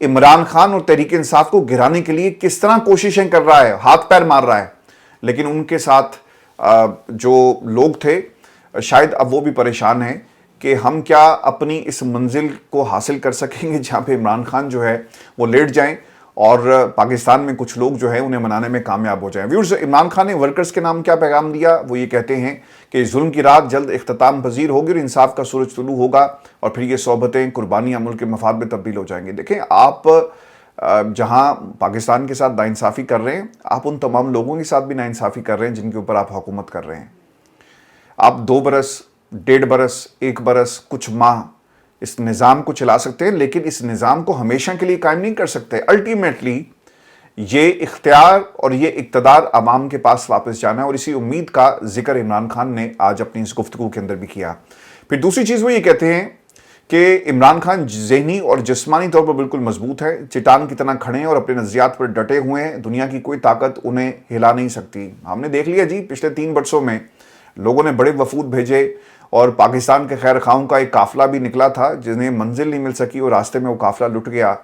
عمران خان اور تحریک انصاف کو گرانے کے لیے کس طرح کوششیں کر رہا ہے، ہاتھ پیر مار رہا ہے، لیکن ان کے ساتھ جو لوگ تھے شاید اب وہ بھی پریشان ہیں کہ ہم کیا اپنی اس منزل کو حاصل کر سکیں گے جہاں پہ عمران خان جو ہے وہ لیٹ جائیں اور پاکستان میں کچھ لوگ جو ہے انہیں منانے میں کامیاب ہو جائیں۔ ویورز، عمران خان نے ورکرز کے نام کیا پیغام دیا؟ وہ یہ کہتے ہیں کہ ظلم کی رات جلد اختتام پذیر ہوگی اور انصاف کا سورج طلوع ہوگا اور پھر یہ صحبتیں قربانیاں ملک کے مفاد میں تبدیل ہو جائیں گے۔ دیکھیں، آپ جہاں پاکستان کے ساتھ ناانصافی کر رہے ہیں، آپ ان تمام لوگوں کے ساتھ بھی ناانصافی کر رہے ہیں جن کے اوپر آپ حکومت کر رہے ہیں۔ آپ 2 برس، 1.5 برس، 1 برس، کچھ ماہ اس نظام کو چلا سکتے ہیں، لیکن اس نظام کو ہمیشہ کے لیے قائم نہیں کر سکتے۔ الٹیمیٹلی یہ اختیار اور یہ اقتدار عوام کے پاس واپس جانا ہے، اور اسی امید کا ذکر عمران خان نے آج اپنی اس گفتگو کے اندر بھی کیا۔ پھر دوسری چیز وہ یہ کہتے ہیں کہ عمران خان ذہنی اور جسمانی طور پر بالکل مضبوط ہے، چٹان کی طرح کھڑے ہیں اور اپنے نظریات پر ڈٹے ہوئے ہیں، دنیا کی کوئی طاقت انہیں ہلا نہیں سکتی۔ ہم نے دیکھ لیا جی، پچھلے 3 برسوں میں لوگوں نے بڑے وفود بھیجے اور پاکستان کے خیر خواہوں کا ایک قافلہ بھی نکلا تھا جنہیں منزل نہیں مل سکی اور راستے میں وہ قافلہ لٹ گیا۔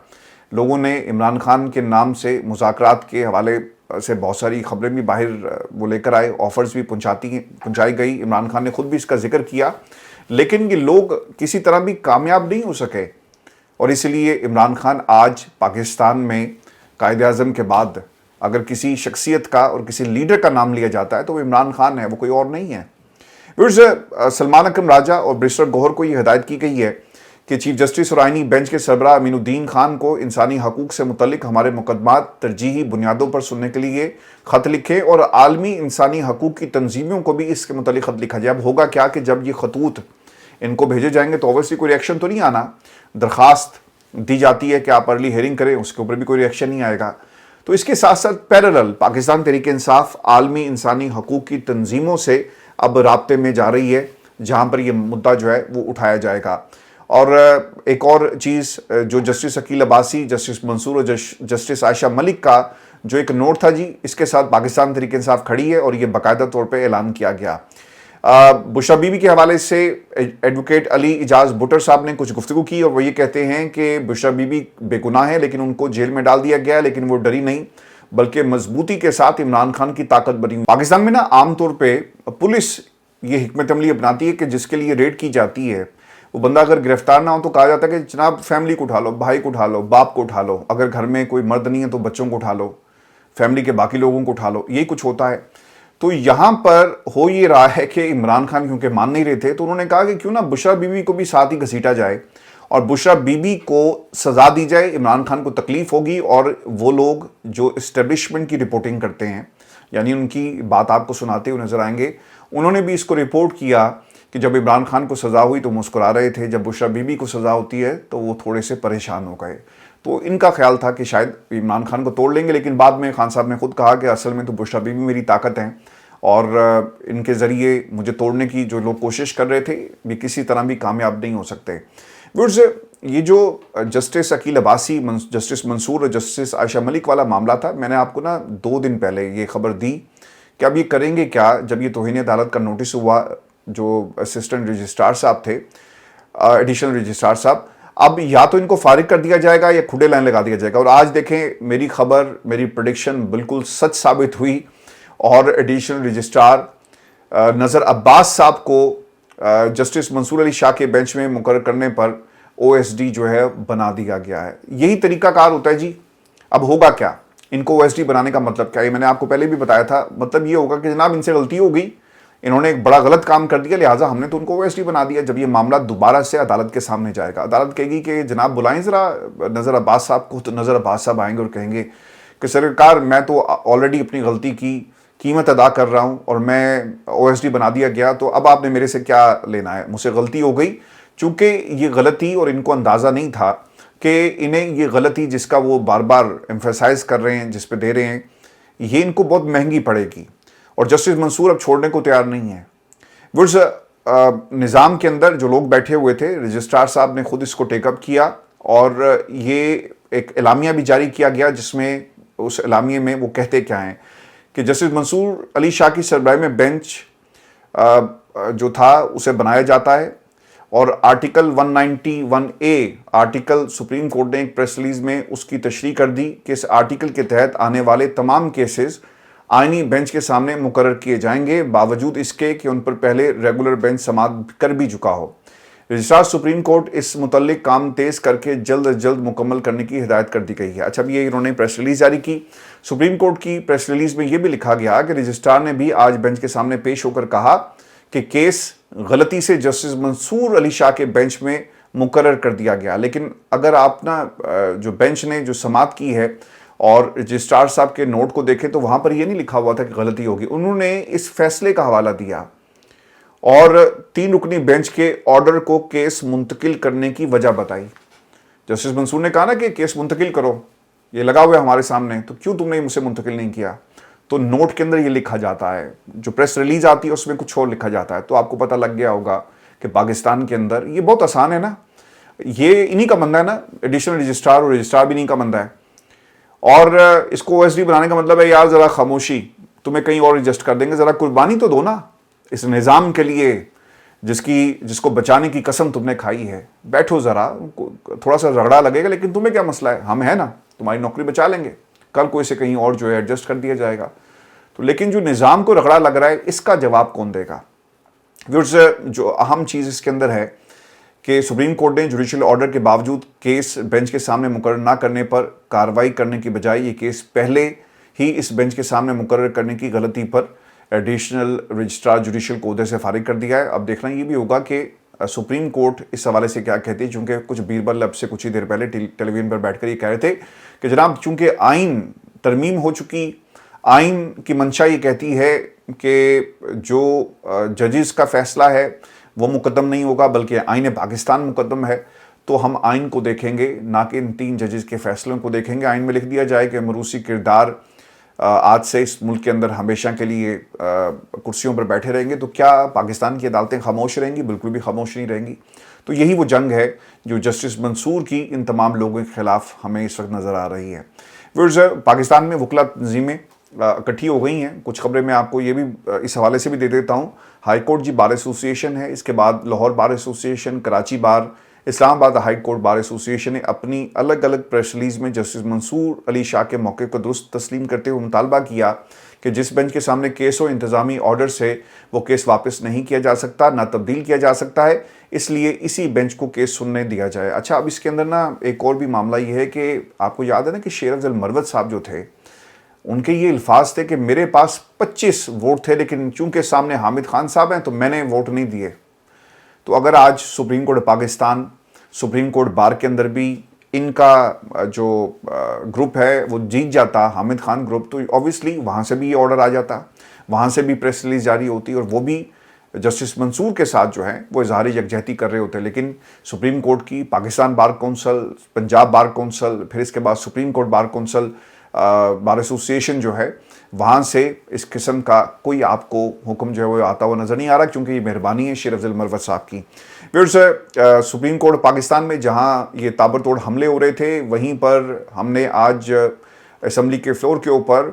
لوگوں نے عمران خان کے نام سے مذاکرات کے حوالے سے بہت ساری خبریں بھی باہر وہ لے کر آئے، آفرز بھی پہنچائی گئی، عمران خان نے خود بھی اس کا ذکر کیا، لیکن یہ لوگ کسی طرح بھی کامیاب نہیں ہو سکے، اور اس لیے عمران خان آج پاکستان میں قائد اعظم کے بعد اگر کسی شخصیت کا اور کسی لیڈر کا نام لیا جاتا ہے تو وہ عمران خان ہے، وہ کوئی اور نہیں ہے۔ سلمان اکرم راجہ اور بیرسٹر گوہر کو یہ ہدایت کی گئی ہے کہ چیف جسٹس اور آئینی بینچ کے سربراہ امین الدین خان کو انسانی حقوق سے متعلق ہمارے مقدمات ترجیحی بنیادوں پر سننے کے لیے خط لکھیں، اور عالمی انسانی حقوق کی تنظیموں کو بھی اس کے متعلق خط لکھا جائے۔ اب ہوگا کیا کہ جب یہ خطوط ان کو بھیجے جائیں گے تو اوبویسلی کوئی ریئیکشن تو نہیں آنا، درخواست دی جاتی ہے کہ آپ ارلی ہیئرنگ کریں، اس کے اوپر بھی کوئی ریئیکشن نہیں آئے گا۔ تو اس کے ساتھ ساتھ پیرلل پاکستان تحریک انصاف عالمی انسانی حقوق کی تنظیموں سے اب رابطے میں جا رہی ہے جہاں پر یہ مدعا جو ہے وہ اٹھایا جائے گا۔ اور ایک اور چیز جو جسٹس عقیل عباسی، جسٹس منصور اور جسٹس عائشہ ملک کا جو ایک نوٹ تھا جی، اس کے ساتھ پاکستان تحریک انصاف کھڑی ہے اور یہ باقاعدہ طور پہ اعلان کیا گیا۔ بشرا بی بی کے حوالے سے ایڈوکیٹ علی اعجاز بٹر صاحب نے کچھ گفتگو کی اور وہ یہ کہتے ہیں کہ بشرا بی بی بے گناہ ہے لیکن ان کو جیل میں ڈال دیا گیا ہے، لیکن وہ ڈری نہیں بلکہ مضبوطی کے ساتھ عمران خان کی طاقت بنی ہوئی۔ پاکستان میں نا عام طور پہ پولیس یہ حکمت عملی اپناتی ہے کہ جس کے لیے ریڈ کی جاتی ہے وہ بندہ اگر گرفتار نہ ہو تو کہا جاتا ہے کہ جناب فیملی کو اٹھا لو، بھائی کو اٹھا لو، باپ کو اٹھا لو، اگر گھر میں کوئی مرد نہیں ہے تو بچوں کو اٹھا لو، فیملی کے باقی لوگوں کو اٹھا لو، یہی کچھ ہوتا ہے۔ تو یہاں پر ہو یہ رہا ہے کہ عمران خان کیونکہ مان نہیں رہے تھے تو انہوں نے کہا کہ کیوں نہ بشرا بی بی کو بھی ساتھ ہی گھسیٹا جائے اور بشرا بی بی کو سزا دی جائے، عمران خان کو تکلیف ہوگی، اور وہ لوگ جو اسٹیبلشمنٹ کی رپورٹنگ کرتے ہیں یعنی ان کی بات آپ کو سناتے ہوئے نظر آئیں گے، انہوں نے بھی اس کو رپورٹ کیا کہ جب عمران خان کو سزا ہوئی تو مسکرا رہے تھے، جب بشرا بی بی کو سزا ہوتی ہے تو وہ تھوڑے سے پریشان ہو گئے۔ تو ان کا خیال تھا کہ شاید عمران خان کو توڑ لیں گے، لیکن بعد میں خان صاحب نے خود کہا کہ اصل میں تو بشرا بی بی میری طاقت ہیں اور ان کے ذریعے مجھے توڑنے کی جو لوگ کوشش کر رہے تھے بھی کسی طرح بھی کامیاب نہیں ہو سکتے۔ یہ جو جسٹس عقیل عباسی، جسٹس منصور اور جسٹس عائشہ ملک والا معاملہ تھا، میں نے آپ کو 2 دن پہلے یہ خبر دی کہ اب یہ کریں گے کیا جب یہ توہین عدالت کا نوٹس ہوا۔ جو اسسٹنٹ رجسٹرار صاحب تھے، ایڈیشنل رجسٹرار صاحب، اب یا تو ان کو فارغ کر دیا جائے گا یا کھڈے لائن لگا دیا جائے گا۔ اور آج دیکھیں میری خبر، میری پریڈکشن بالکل سچ ثابت ہوئی اور ایڈیشنل رجسٹرار نذر عباس صاحب کو جسٹس منصور علی شاہ کے بینچ میں مقرر کرنے پر او ایس ڈی جو ہے بنا دیا گیا ہے۔ یہی طریقہ کار ہوتا ہے جی۔ اب ہوگا کیا ان کو او ایس ڈی بنانے کا مطلب کیا ہے؟ میں نے آپ کو پہلے بھی بتایا تھا، مطلب یہ ہوگا کہ جناب ان سے غلطی ہو گئی، انہوں نے ایک بڑا غلط کام کر دیا، لہٰذا ہم نے تو ان کو او ایس ڈی بنا دیا۔ جب یہ معاملہ دوبارہ سے عدالت کے سامنے جائے گا، عدالت کہے گی کہ جناب بلائیں ذرا نذر عباس صاحب کو، تو نذر عباس صاحب آئیں گے اور کہیں گے کہ سرکار میں تو آلریڈی اپنی غلطی کی قیمت ادا کر رہا ہوں اور میں او ایس ڈی بنا دیا گیا، تو اب آپ نے میرے سے کیا لینا ہے، مجھ سے غلطی ہو گئی۔ چونکہ یہ غلطی، اور ان کو اندازہ نہیں تھا کہ انہیں یہ غلطی جس کا وہ بار بار ایمفیسائز کر رہے ہیں، جس پہ دے رہے ہیں، یہ ان کو بہت مہنگی پڑے گی، اور جسٹس منصور اب چھوڑنے کو تیار نہیں ہے۔ نظام کے اندر جو لوگ بیٹھے ہوئے تھے، رجسٹرار صاحب نے خود اس کو ٹیک اپ کیا اور یہ ایک اعلامیہ بھی جاری کیا گیا جس میں اس اعلامیے میں وہ کہتے کیا ہیں کہ جسٹس منصور علی شاہ کی سربراہی میں بینچ جو تھا اسے بنایا جاتا ہے، اور article 191A article supreme court نے ایک پریس ریلیز میں اس کی تشریح کر دی کہ اس آرٹیکل کے تحت آنے والے تمام کیسز آئینی بینچ کے سامنے مقرر کیے جائیں گے، باوجود اس کے کہ ان پر پہلے ریگولر بینچ سماعت کر بھی چکا ہو۔ رجسٹرار سپریم کورٹ اس متعلق کام تیز کر کے جلد از جلد مکمل کرنے کی ہدایت کر دی گئی ہے۔ اچھا، اب یہ انہوں نے پریس ریلیز جاری کی۔ سپریم کورٹ کی پریس ریلیز میں یہ بھی لکھا گیا کہ رجسٹرار نے بھی آج بینچ کے سامنے پیش ہو کر کہا کہ کیس غلطی سے جسٹس منصور علی شاہ کے بینچ میں مقرر کر دیا گیا، لیکن اگر آپ جو بینچ نے جو سماعت کی ہے اور رجسٹرار صاحب کے نوٹ کو دیکھیں تو وہاں پر یہ نہیں لکھا ہوا تھا کہ غلطی ہوگی۔ انہوں نے اس فیصلے کا حوالہ دیا اور 3 رکنی بینچ کے آرڈر کو کیس منتقل کرنے کی وجہ بتائی۔ جسٹس منصور نے کہا نا کہ کیس منتقل کرو، یہ لگا ہوا ہے ہمارے سامنے، تو کیوں تم نے مجھ سے منتقل نہیں کیا؟ تو نوٹ کے اندر یہ لکھا جاتا ہے، جو پریس ریلیز آتی ہے اس میں کچھ اور لکھا جاتا ہے۔ تو آپ کو پتہ لگ گیا ہوگا کہ پاکستان کے اندر یہ بہت آسان ہے نا، یہ انہی کا بندہ ہے نا، ایڈیشنل رجسٹرار، اور رجسٹرار بھی انہی کا بندہ ہے، اور اس کو OSD بنانے کا مطلب ہے یار ذرا خاموشی، تمہیں کہیں اور ایڈجسٹ کر دیں گے، ذرا قربانی تو دو نا اس نظام کے لیے جس کو بچانے کی قسم تم نے کھائی ہے۔ بیٹھو ذرا، تھوڑا سا رگڑا لگے گا لیکن تمہیں کیا مسئلہ ہے، ہم ہیں نا، تمہاری نوکری بچا لیں گے، کل کو اسے کہیں اور جو ہے ایڈجسٹ کر دیا جائے گا۔ تو لیکن جو نظام کو رگڑا لگ رہا ہے اس کا جواب کون دے گا؟ جو اہم چیز اس کے اندر ہے کہ سپریم کورٹ نے جوڈیشل آرڈر کے باوجود کیس بینچ کے سامنے مقرر نہ کرنے پر کارروائی کرنے کی بجائے یہ کیس پہلے ہی اس بینچ کے سامنے مقرر کرنے کی غلطی پر ایڈیشنل رجسٹرار جوڈیشل کو عہدے سے فارغ کر دیا ہے۔ اب دیکھنا یہ بھی ہوگا کہ سپریم کورٹ اس حوالے سے کیا کہتی ہے، چونکہ کچھ بیربل اب سے کچھ ہی دیر پہلے ٹیلی ویژن پر بیٹھ کر یہ کہہ رہے تھے کہ جناب چونکہ آئین ترمیم ہو چکی، آئین کی منشا یہ کہتی ہے کہ جو ججز کا فیصلہ ہے وہ مقدم نہیں ہوگا بلکہ آئین پاکستان مقدم ہے، تو ہم آئین کو دیکھیں گے نہ کہ ان 3 ججز کے فیصلوں کو دیکھیں گے۔ آئین میں لکھ دیا جائے کہ موروثی کردار آج سے اس ملک کے اندر ہمیشہ کے لیے کرسیوں پر بیٹھے رہیں گے، تو کیا پاکستان کی عدالتیں خاموش رہیں گی؟ بالکل بھی خاموش نہیں رہیں گی۔ تو یہی وہ جنگ ہے جو جسٹس منصور کی ان تمام لوگوں کے خلاف ہمیں اس وقت نظر آ رہی ہے۔ پاکستان میں وکلا تنظیمیں اکٹھی ہو گئی ہیں۔ کچھ خبریں میں آپ کو یہ بھی اس حوالے سے بھی دے دیتا ہوں۔ ہائی کورٹ بار ایسوسی ایشن ہے، اس کے بعد لاہور بار ایسوسی ایشن، کراچی بار، اسلام آباد ہائی کورٹ بار ایسوسی ایشن نے اپنی الگ الگ پریس ریلیز میں جسٹس منصور علی شاہ کے موقع کو درست تسلیم کرتے ہوئے مطالبہ کیا کہ جس بینچ کے سامنے کیس ہو انتظامی آرڈر سے وہ کیس واپس نہیں کیا جا سکتا، نہ تبدیل کیا جا سکتا ہے، اس لیے اسی بینچ کو کیس سننے دیا جائے۔ اچھا، اب اس کے اندر ایک اور بھی معاملہ یہ ہے کہ آپ کو یاد ہے نا کہ شیر افضل مروت صاحب جو تھے، ان کے یہ الفاظ تھے کہ میرے پاس 25 ووٹ تھے لیکن چونکہ سامنے حامد خان صاحب ہیں تو میں نے ووٹ نہیں دیے۔ تو اگر آج supreme court Pakistan, supreme court bar کے اندر بھی ان کا جو گروپ ہے وہ جیت جاتا، حامد خان گروپ، تو اوبیسلی وہاں سے بھی یہ آرڈر آ جاتا، وہاں سے بھی پریس ریلیز جاری ہوتی اور وہ بھی جسٹس منصور کے ساتھ جو ہیں وہ اظہار یکجہتی کر رہے ہوتے۔ لیکن سپریم کورٹ کی، Pakistan bar council, Punjab bar council, پھر اس کے بعد سپریم کورٹ بار کونسل، بار ایسوسی ایشن جو ہے، وہاں سے اس قسم کا کوئی آپ کو حکم جو ہے وہ آتا ہوا نظر نہیں آ رہا، کیونکہ یہ مہربانی ہے شیر افضل مروت صاحب کی۔ سپریم کورٹ پاکستان میں جہاں یہ تابر توڑ حملے ہو رہے تھے، وہیں پر ہم نے آج اسمبلی کے فلور کے اوپر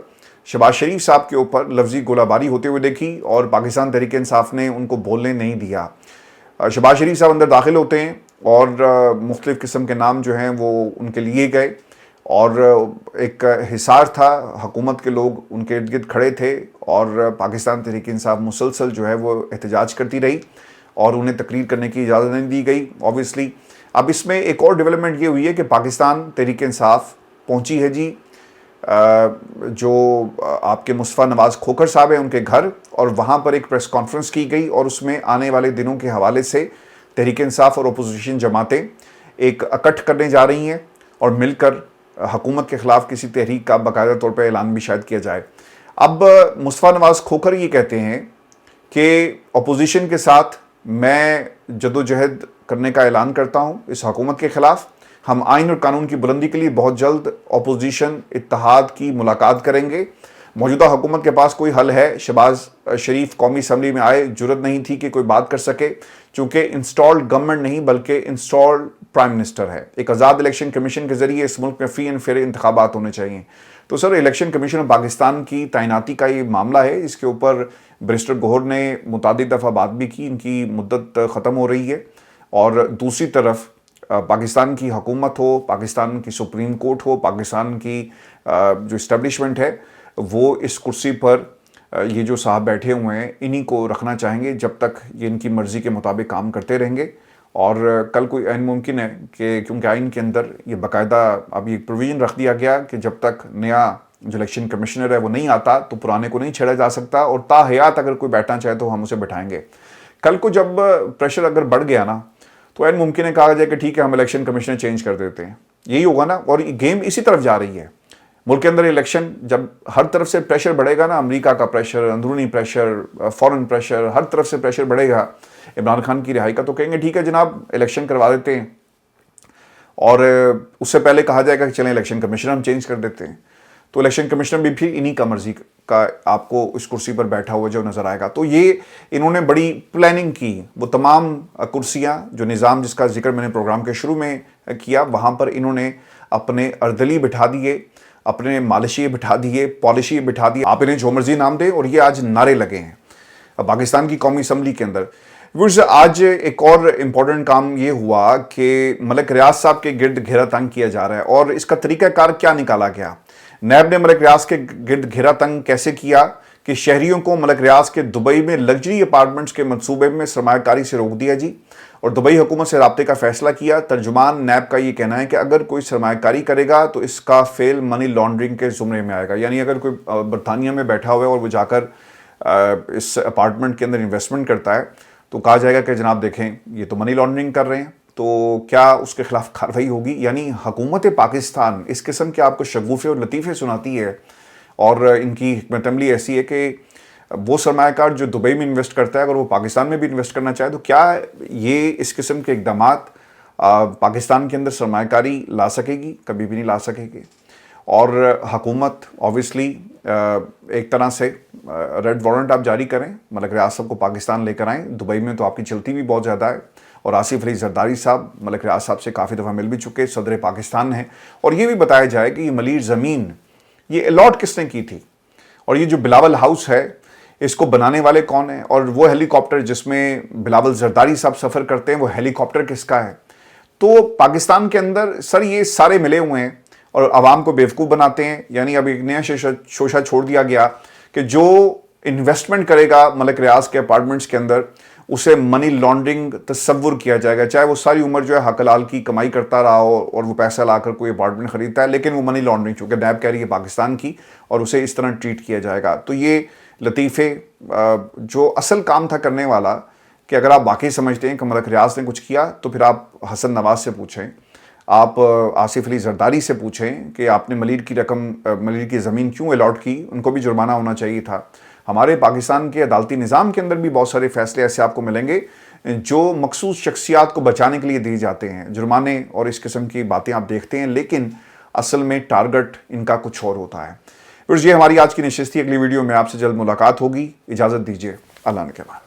شہباز شریف صاحب کے اوپر لفظی گولہ باری ہوتے ہوئے دیکھی اور پاکستان تحریک انصاف نے ان کو بولنے نہیں دیا۔ شہباز شریف صاحب اندر داخل ہوتے ہیں اور مختلف قسم کے نام جو ہیں وہ ان کے لیے گئے، اور ایک حصار تھا، حکومت کے لوگ ان کے ارد گرد کھڑے تھے اور پاکستان تحریک انصاف مسلسل جو ہے وہ احتجاج کرتی رہی اور انہیں تقریر کرنے کی اجازت نہیں دی گئی اوبیسلی۔ اب اس میں ایک اور ڈیولپمنٹ یہ ہوئی ہے کہ پاکستان تحریک انصاف پہنچی ہے جی جو آپ کے مصطفیٰ نواز کھوکھر صاحب ہیں ان کے گھر، اور وہاں پر ایک پریس کانفرنس کی گئی اور اس میں آنے والے دنوں کے حوالے سے تحریک انصاف اور اپوزیشن جماعتیں ایک اکٹھ کرنے جا رہی ہیں اور مل کر حکومت کے خلاف کسی تحریک کا باقاعدہ طور پہ اعلان بھی شاید کیا جائے۔ اب مصطفیٰ نواز کھوکھر یہ کہتے ہیں کہ اپوزیشن کے ساتھ میں جدوجہد کرنے کا اعلان کرتا ہوں اس حکومت کے خلاف، ہم آئین اور قانون کی بلندی کے لیے بہت جلد اپوزیشن اتحاد کی ملاقات کریں گے۔ موجودہ حکومت کے پاس کوئی حل ہے، شہباز شریف قومی اسمبلی میں آئے، جرت نہیں تھی کہ کوئی بات کر سکے، چونکہ انسٹالڈ گورنمنٹ نہیں بلکہ انسٹالڈ پرائم منسٹر ہے۔ ایک آزاد الیکشن کمیشن کے ذریعے اس ملک میں فری اینڈ فیئر انتخابات ہونے چاہیے۔ تو سر، الیکشن کمیشن آف پاکستان کی تعیناتی کا یہ معاملہ ہے، اس کے اوپر بیرسٹر گوہر نے متعدد دفعہ بات بھی کی، ان کی مدت ختم ہو رہی ہے اور دوسری طرف پاکستان کی حکومت ہو، پاکستان کی سپریم کورٹ ہو، پاکستان کی جو اسٹیبلشمنٹ ہے وہ اس کرسی پر یہ جو صاحب بیٹھے ہوئے ہیں انہی کو رکھنا چاہیں گے جب تک یہ ان کی مرضی کے مطابق کام کرتے رہیں گے. اور کل کوئی عین ممکن ہے کہ کیونکہ آئین کے اندر یہ باقاعدہ اب یہ پروویژن رکھ دیا گیا کہ جب تک نیا جو الیکشن کمشنر ہے وہ نہیں آتا تو پرانے کو نہیں چھیڑا جا سکتا، اور تا حیات اگر کوئی بیٹھنا چاہے تو ہم اسے بٹھائیں گے. کل کو جب پریشر اگر بڑھ گیا نا تو عین ممکن ہے کہا جائے کہ ٹھیک ہے ہم الیکشن کمشنر چینج کر دیتے ہیں. یہی ہوگا نا، اور یہ گیم اسی طرف جا رہی ہے. ملک کے اندر الیکشن جب ہر طرف سے پریشر بڑھے گا نا، امریکہ کا پریشر، اندرونی پریشر، فورن پریشر، ہر طرف سے پریشر بڑھے گا عمران خان کی رہائی کا، تو کہیں گے ٹھیک ہے جناب الیکشن کروا دیتے ہیں، اور اس سے پہلے کہا جائے گا کہ چلیں الیکشن کمشنر ہم چینج کر دیتے ہیں. تو الیکشن کمشنر بھی پھر انہی کا مرضی کا آپ کو اس کرسی پر بیٹھا ہوا جو نظر آئے گا. تو یہ انہوں نے بڑی پلاننگ کی. وہ تمام کرسیاں جو نظام جس کا ذکر میں نے پروگرام کے شروع میں کیا، وہاں پر انہوں نے اپنے اردلی بٹھا دیے، اپنے مالشی بٹھا دیے، پالیشی بٹھا دیے، آپ انہیں جو مرضی نام دیں، اور یہ آج نعرے لگے ہیں پاکستان کی قومی اسمبلی کے اندر. آج ایک اور امپورٹنٹ کام یہ ہوا کہ ملک ریاض صاحب کے گرد گھیرا تنگ کیا جا رہا ہے، اور اس کا طریقہ کار کیا نکالا گیا. نیب نے ملک ریاض کے گرد گھیرا تنگ کیسے کیا کہ شہریوں کو ملک ریاض کے دبئی میں لگژری اپارٹمنٹس کے منصوبے میں سرمایہ کاری سے روک دیا جی، اور دبئی حکومت سے رابطے کا فیصلہ کیا. ترجمان نیب کا یہ کہنا ہے کہ اگر کوئی سرمایہ کاری کرے گا تو اس کا فعل منی لانڈرنگ کے زمرے میں آئے گا. یعنی اگر کوئی برطانیہ میں بیٹھا ہوا ہے اور وہ جا کر اس اپارٹمنٹ کے اندر انویسٹمنٹ کرتا ہے تو کہا جائے گا کہ جناب دیکھیں یہ تو منی لانڈرنگ کر رہے ہیں، تو کیا اس کے خلاف کارروائی ہوگی. یعنی حکومت پاکستان اس قسم کے آپ کو شگوفے اور لطیفے سناتی ہے، اور ان کی حکمت عملی ایسی ہے کہ وہ سرمایہ کار جو دبئی میں انویسٹ کرتا ہے اگر وہ پاکستان میں بھی انویسٹ کرنا چاہے تو کیا یہ اس قسم کے اقدامات پاکستان کے اندر سرمایہ کاری لا سکے گی؟ کبھی بھی نہیں لا سکے گی. اور حکومت اوبیسلی ایک طرح سے ریڈ وارنٹ آپ جاری کریں، ملک ریاض صاحب کو پاکستان لے کر آئیں. دبئی میں تو آپ کی چلتی بھی بہت زیادہ ہے، اور آصف علی زرداری صاحب ملک ریاض صاحب سے کافی دفعہ مل بھی چکے، صدر پاکستان ہیں. اور یہ بھی بتایا جائے کہ یہ ملیر زمین یہ الاٹ کس نے کی تھی، اور یہ جو بلاول ہاؤس ہے اس کو بنانے والے کون ہیں، اور وہ ہیلی کاپٹر جس میں بلاول زرداری صاحب سفر کرتے ہیں وہ ہیلی کاپٹر کس کا ہے. تو پاکستان کے اندر سر یہ سارے ملے ہوئے ہیں اور عوام کو بیوقوف بناتے ہیں. یعنی اب ایک نیا شوشہ چھوڑ دیا گیا کہ جو انویسٹمنٹ کرے گا ملک ریاض کے اپارٹمنٹس کے اندر اسے منی لانڈرنگ تصور کیا جائے گا، چاہے وہ ساری عمر جو ہے حق حلال کی کمائی کرتا رہا ہو اور وہ پیسہ لا کر کوئی اپارٹمنٹ خریدتا ہے، لیکن وہ منی لانڈرنگ چونکہ نیب کہہ رہی ہے پاکستان کی، اور اسے اس طرح ٹریٹ کیا جائے گا. تو یہ لطیفے جو اصل کام تھا کرنے والا، کہ اگر آپ واقعی سمجھتے ہیں کہ ملک ریاض نے کچھ کیا تو پھر آپ حسن نواز سے پوچھیں، آپ آصف علی زرداری سے پوچھیں کہ آپ نے ملیر کی رقم، ملیر کی زمین کیوں الاٹ کی. ان کو بھی جرمانہ ہونا چاہیے تھا. ہمارے پاکستان کے عدالتی نظام کے اندر بھی بہت سارے فیصلے ایسے آپ کو ملیں گے جو مخصوص شخصیات کو بچانے کے لیے دیے جاتے ہیں، جرمانے اور اس قسم کی باتیں آپ دیکھتے ہیں، لیکن اصل میں ٹارگٹ ان کا کچھ اور ہوتا ہے. یہ ہماری آج کی نشست تھی. اگلی ویڈیو میں آپ سے جلد ملاقات ہوگی. اجازت دیجیے. اللہ نے کے بعد.